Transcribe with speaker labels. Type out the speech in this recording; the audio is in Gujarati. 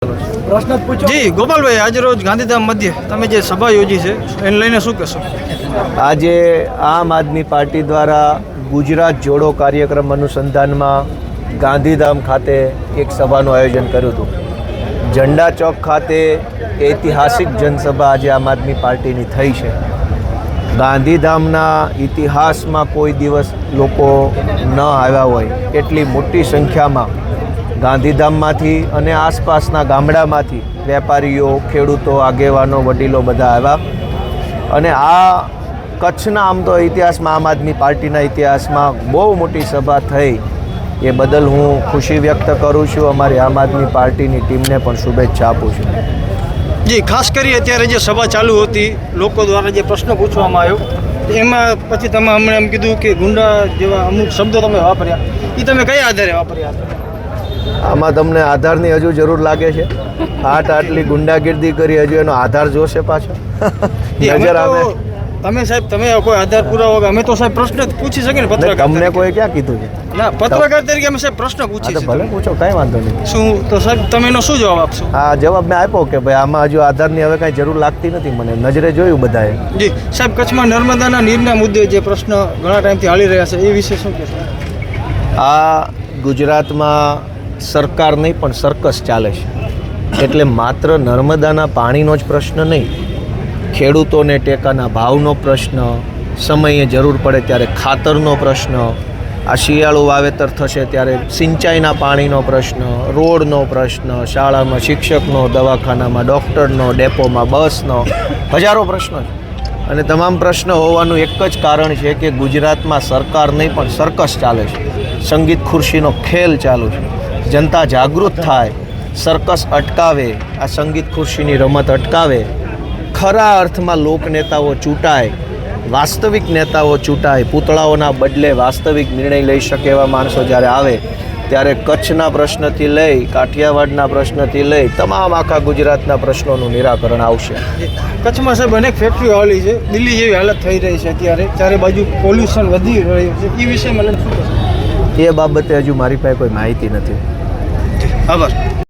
Speaker 1: પ્રશ્ન પૂછો
Speaker 2: જી ગોપાલભાઈ, આજે રોજ ગાંધીધામ મધ્ય તમે જે સભા યોજી છે એને લઈને શું કહેશો?
Speaker 3: આજે આમ આદમી પાર્ટી દ્વારા ગુજરાત જોડો કાર્યક્રમ અનુસંધાનમાં ગાંધીધામ ખાતે એક સભાનું આયોજન કર્યું હતું. ઝંડા ચોક ખાતે ઐતિહાસિક જનસભા આજે આમ આદમી પાર્ટીની થઈ છે. ગાંધીધામના ઇતિહાસમાં કોઈ દિવસ લોકો ન આવ્યા હોય એટલી મોટી સંખ્યામાં ગાંધીધામમાંથી અને આસપાસના ગામડામાંથી વેપારીઓ, ખેડૂતો, આગેવાનો, વડીલો બધા આવ્યા અને આ કચ્છના આમ તો ઇતિહાસમાં આમ આદમી પાર્ટીના ઇતિહાસમાં બહુ મોટી સભા થઈ એ બદલ હું ખુશી વ્યક્ત કરું છું. અમારી આમ આદમી પાર્ટીની ટીમને પણ શુભેચ્છા આપું છું.
Speaker 2: જી, ખાસ કરી અત્યારે જે સભા ચાલુ હતી, લોકો દ્વારા જે પ્રશ્ન પૂછવામાં આવ્યો એમાં પછી તમે હમણાં એમ કીધું કે ગુંડા જેવા અમુક શબ્દો તમે વાપર્યા, એ તમે કયા આધારે વાપર્યા?
Speaker 3: આમાં તમને આધારની હજુ જરૂર લાગે છે? આટલી ગુંડાગીર્દી કરી, હજુ એનો આધાર જોશે પાછો? નજર આવે
Speaker 2: તમે સાહેબ, તમે કોઈ આધાર પુરાવો? અમે તો સાહેબ પ્રશ્ન જ પૂછી શકીએ ને પત્રકાર.
Speaker 3: તમને કોઈ ક્યાં કીધું છે?
Speaker 2: ના, પત્રકાર તરીકે અમે સાહેબ પ્રશ્ન પૂછી
Speaker 3: તો ભલે પૂછો, કાંઈ વાંધો નહીં.
Speaker 2: શું તો સાહેબ તમે એનો શું જવાબ આપશો?
Speaker 3: આ જવાબ મેં આપ્યો કે ભાઈ આમાં હજુ આધારની હવે કાંઈ જરૂર લાગતી નથી. મને નજરે જોયું બધાએ.
Speaker 2: જી સાહેબ, કચ્છમાં નર્મદાના નીરના મુદ્દે જે પ્રશ્ન ઘણા ટાઈમથી હાલી રહ્યા છે એ વિશે શું કહેશો?
Speaker 3: આ ગુજરાતમાં સરકાર નહીં પણ સર્કસ ચાલે છે. એટલે માત્ર નર્મદાના પાણીનો જ પ્રશ્ન નહીં, ખેડૂતોને ટેકાના ભાવનો પ્રશ્ન, સમયે જરૂર પડે ત્યારે ખાતરનો પ્રશ્ન, આ શિયાળુ વાવેતર થશે ત્યારે સિંચાઈના પાણીનો પ્રશ્ન, રોડનો પ્રશ્ન, શાળામાં શિક્ષકનો, દવાખાનામાં ડૉક્ટરનો, ડેપોમાં બસનો, હજારો પ્રશ્નો છે. અને તમામ પ્રશ્ન હોવાનું એક જ કારણ છે કે ગુજરાતમાં સરકાર નહીં પણ સર્કસ ચાલે છે. સંગીત ખુરશીનો ખેલ ચાલુ છે. જનતા જાગૃત થાય, સર્કસ અટકાવે, આ સંગીત ખુરશીની રમત અટકાવે, ખરા અર્થમાં લોકનેતાઓ ચૂંટાય, વાસ્તવિક નેતાઓ ચૂંટાય, પૂતળાઓના બદલે વાસ્તવિક નિર્ણય લઈ શકે એવા માણસો જ્યારે આવે ત્યારે કચ્છના પ્રશ્નથી લઈ કાઠિયાવાડના પ્રશ્નથી લઈ તમામ આખા ગુજરાતના પ્રશ્નોનું નિરાકરણ આવશે.
Speaker 2: કચ્છમાં સાહેબ અનેક ફેક્ટરીઓ આવેલી છે, દિલ્હી જેવી હાલત થઈ રહી છે અત્યારે, ચારે બાજુ પોલ્યુશન વધી રહ્યું છે, એ વિશે મને શું કહેશો?
Speaker 3: એ બાબતે હજુ મારી પાસે કોઈ માહિતી નથી.
Speaker 2: આભાર.